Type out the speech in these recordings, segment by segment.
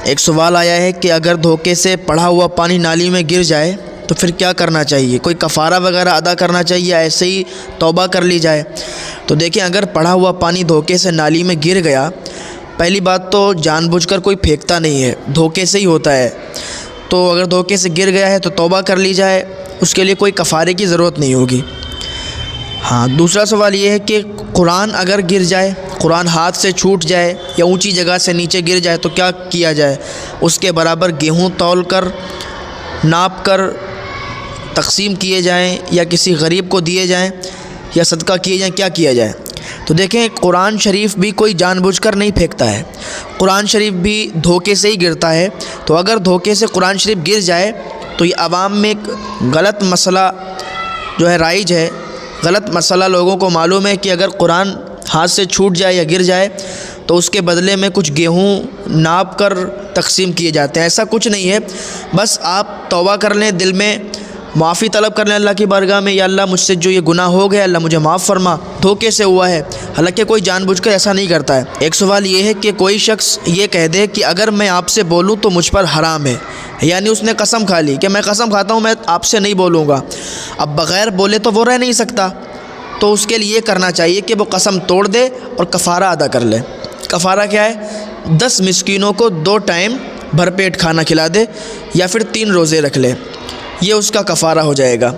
एक सवाल आया है कि अगर धोखे से पड़ा हुआ पानी नाली में गिर जाए तो फिर क्या करना चाहिए, कोई कफ़ारा वगैरह अदा करना चाहिए या ऐसे ही तौबा कर ली जाए। तो देखें, अगर पड़ा हुआ पानी धोखे से नाली में गिर गया, पहली बात तो जानबूझकर कोई फेंकता नहीं है, धोखे से ही होता है। तो अगर धोखे से गिर गया है तो तौबा कर ली जाए, उसके लिए कोई कफ़ारे की ज़रूरत नहीं होगी। हाँ, दूसरा सवाल ये है कि कुरान अगर गिर जाए, कुरान हाथ से छूट जाए या ऊंची जगह से नीचे गिर जाए तो क्या किया जाए। उसके बराबर गेहूं तौल कर नाप कर तकसीम किए जाएं या किसी गरीब को दिए जाएं या सदका किए जाएं, क्या किया जाए। तो देखें, कुरान शरीफ भी कोई जानबूझकर नहीं फेंकता है, कुरान शरीफ भी धोखे से ही गिरता है। तो अगर धोखे से कुरान शरीफ गिर जाए तो ये आवाम में एक गलत मसला जो है राइज है, गलत मसला लोगों को मालूम है कि अगर कुरान हाथ से छूट जाए या गिर जाए तो उसके बदले में कुछ गेहूं नाप कर तकसीम किए जाते हैं। ऐसा कुछ नहीं है, बस आप तौबा कर लें, दिल में माफ़ी तलब कर लें अल्लाह की बारगाह में, या अल्लाह मुझसे जो ये गुनाह हो गया अल्लाह मुझे माफ़ फरमा, धोखे से हुआ है। हालांकि कोई जानबूझकर ऐसा नहीं करता है। एक सवाल ये है कि कोई शख्स ये कह दे कि अगर मैं आपसे बोलूँ तो मुझ पर हराम है, यानी उसने कसम खा ली कि मैं कसम खाता हूँ मैं आपसे नहीं बोलूँगा। अब बग़ैर बोले तो वो रह नहीं सकता, तो उसके लिए ये करना चाहिए कि वो कसम तोड़ दे और कफ़ारा अदा कर ले। कफ़ारा क्या है, 10 मिस्कीनों को 2 टाइम भरपेट खाना खिला दे या फिर 3 रोज़े रख ले, ये उसका कफ़ारा हो जाएगा।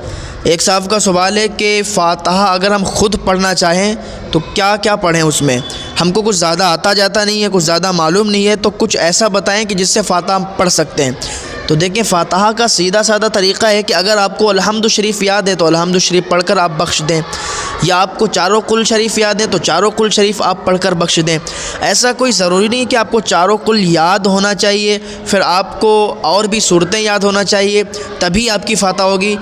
एक साहब का सवाल है कि फ़ातिहा अगर हम ख़ुद पढ़ना चाहें तो क्या क्या पढ़ें। उसमें हमको कुछ ज़्यादा आता जाता नहीं है, कुछ ज़्यादा मालूम नहीं है, तो कुछ ऐसा बताएं कि जिससे फ़ातिहा हम पढ़ सकते हैं। तो देखें, फ़ातिहा का सीधा साधा तरीक़ा है कि अगर आपको अलहम्दु शरीफ याद है तो अलहम्दु शरीफ पढ़कर आप बख्श दें, या आपको चारों कुल शरीफ याद है तो चारों कुल शरीफ आप पढ़कर बख्श दें। ऐसा कोई ज़रूरी नहीं कि आपको चारों कुल याद होना चाहिए, फिर आपको और भी सूरतें याद होना चाहिए तभी आपकी फ़ातिहा होगी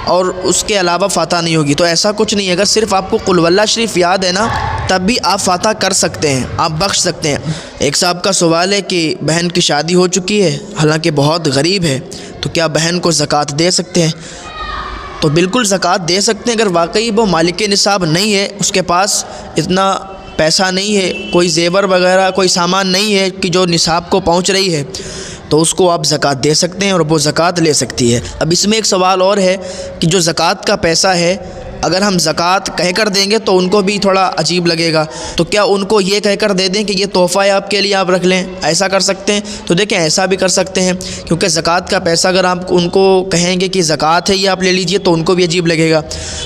और उसके अलावा फ़ातिहा नहीं होगी। तो ऐसा कुछ नहीं है, अगर सिर्फ़ आपको कुल वल्लाह शरीफ याद है ना तब भी आप फ़ातिहा कर सकते हैं, आप बख्श सकते हैं। एक साहब का सवाल है कि बहन की शादी हो चुकी है, हालांकि बहुत गरीब है, तो क्या बहन को ज़कात दे सकते हैं। तो बिल्कुल ज़कात दे सकते हैं, अगर वाकई वो मालिक निसाब नहीं है, उसके पास इतना पैसा नहीं है, कोई ज़ेवर वगैरह कोई सामान नहीं है कि जो निसाब को पहुंच रही है, तो उसको आप ज़कात दे सकते हैं और वो ज़कात ले सकती है। अब इसमें एक सवाल और है कि जो ज़कात का पैसा है, अगर हम ज़कात कह कर देंगे तो उनको भी थोड़ा अजीब लगेगा, तो क्या उनको ये कह कर दे दें कि ये तोहफ़ा है आपके लिए, आप रख लें, ऐसा कर सकते हैं। तो देखें, ऐसा भी कर सकते हैं, क्योंकि ज़कात का पैसा अगर आप उनको कहेंगे कि ज़कात है ये आप ले लीजिए तो उनको भी अजीब लगेगा।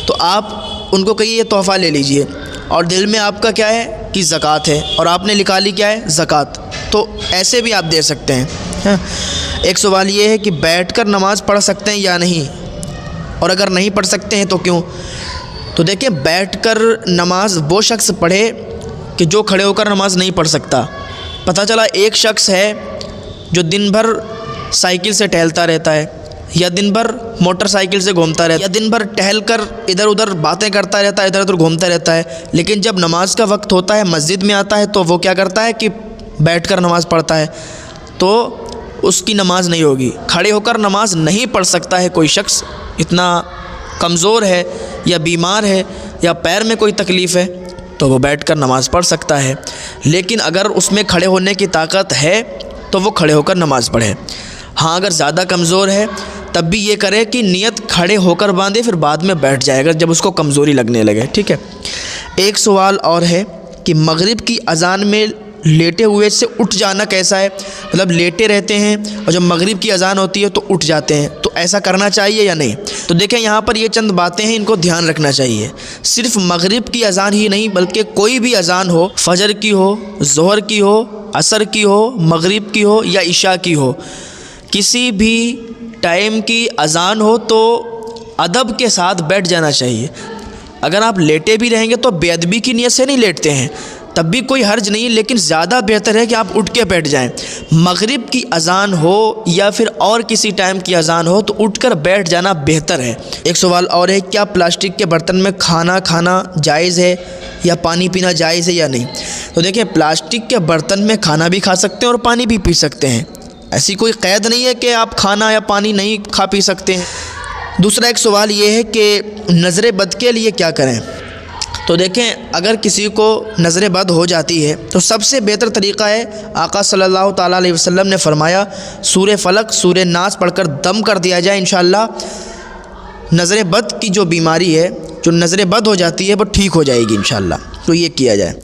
तो आप उनको कहिए ये तोहफ़ा ले लीजिए, और दिल में आपका क्या है कि ज़कात है और आपने निकाली क्या है, ज़कात, तो ऐसे भी आप दे सकते हैं। एक सवाल ये है कि बैठकर नमाज़ पढ़ सकते हैं या नहीं, और अगर नहीं पढ़ सकते हैं तो क्यों। तो देखिए, बैठकर नमाज वो शख्स पढ़े कि जो खड़े होकर नमाज नहीं पढ़ सकता। पता चला एक शख्स है जो दिन भर साइकिल से टहलता रहता है, या दिन भर मोटरसाइकिल से घूमता रहता है, या दिन भर टहल कर इधर उधर बातें करता रहता है, इधर उधर घूमता रहता है, लेकिन जब नमाज का वक्त होता है, मस्जिद में आता है, तो वो क्या करता है कि बैठकर नमाज़ पढ़ता है, तो उसकी नमाज नहीं होगी। खड़े होकर नमाज नहीं पढ़ सकता है कोई शख्स, इतना कमज़ोर है या बीमार है या पैर में कोई तकलीफ़ है, तो वो बैठकर नमाज़ पढ़ सकता है। लेकिन अगर उसमें खड़े होने की ताकत है तो वो खड़े होकर नमाज़ पढ़े। हाँ, अगर ज़्यादा कमज़ोर है तब भी ये करे कि नियत खड़े होकर बांधे, फिर बाद में बैठ जाएगा जब उसको कमज़ोरी लगने लगे। ठीक है। एक सवाल और है कि मगरिब की अज़ान में लेटे हुए से उठ जाना कैसा है, मतलब लेटे रहते हैं और जब मगरिब की अज़ान होती है तो उठ जाते हैं, तो ऐसा करना चाहिए या नहीं। तो देखें, यहाँ पर ये चंद बातें हैं, इनको ध्यान रखना चाहिए। सिर्फ मगरिब की अज़ान ही नहीं, बल्कि कोई भी अज़ान हो, फजर की हो, ज़ोहर की हो, असर की हो, मगरिब की हो या इशा की हो, किसी भी टाइम की अज़ान हो तो अदब के साथ बैठ जाना चाहिए। अगर आप लेटे भी रहेंगे तो बेअदबी की नीयत से नहीं लेटते हैं, तब भी कोई हर्ज नहीं, लेकिन ज़्यादा बेहतर है कि आप उठ के बैठ जाएं। मगरिब की अज़ान हो या फिर और किसी टाइम की अज़ान हो तो उठकर बैठ जाना बेहतर है। एक सवाल और है, क्या प्लास्टिक के बर्तन में खाना खाना जायज़ है या पानी पीना जायज़ है या नहीं। तो देखिए, प्लास्टिक के बर्तन में खाना भी खा सकते हैं और पानी भी पी सकते हैं, ऐसी कोई क़ैद नहीं है कि आप खाना या पानी नहीं खा पी सकते हैं। दूसरा एक सवाल ये है कि नज़र बद के लिए क्या करें। तो देखें, अगर किसी को नज़र बद हो जाती है तो सबसे बेहतर तरीक़ा है, आका सल्लल्लाहु ताला अलैहि वसल्लम ने फरमाया, सूरे फ़लक सूरे नास पढ़कर दम कर दिया जाए। इंशाअल्लाह नज़र बद की जो बीमारी है, जो नज़र बद हो जाती है, वो ठीक हो जाएगी इंशाअल्लाह। तो ये किया जाए।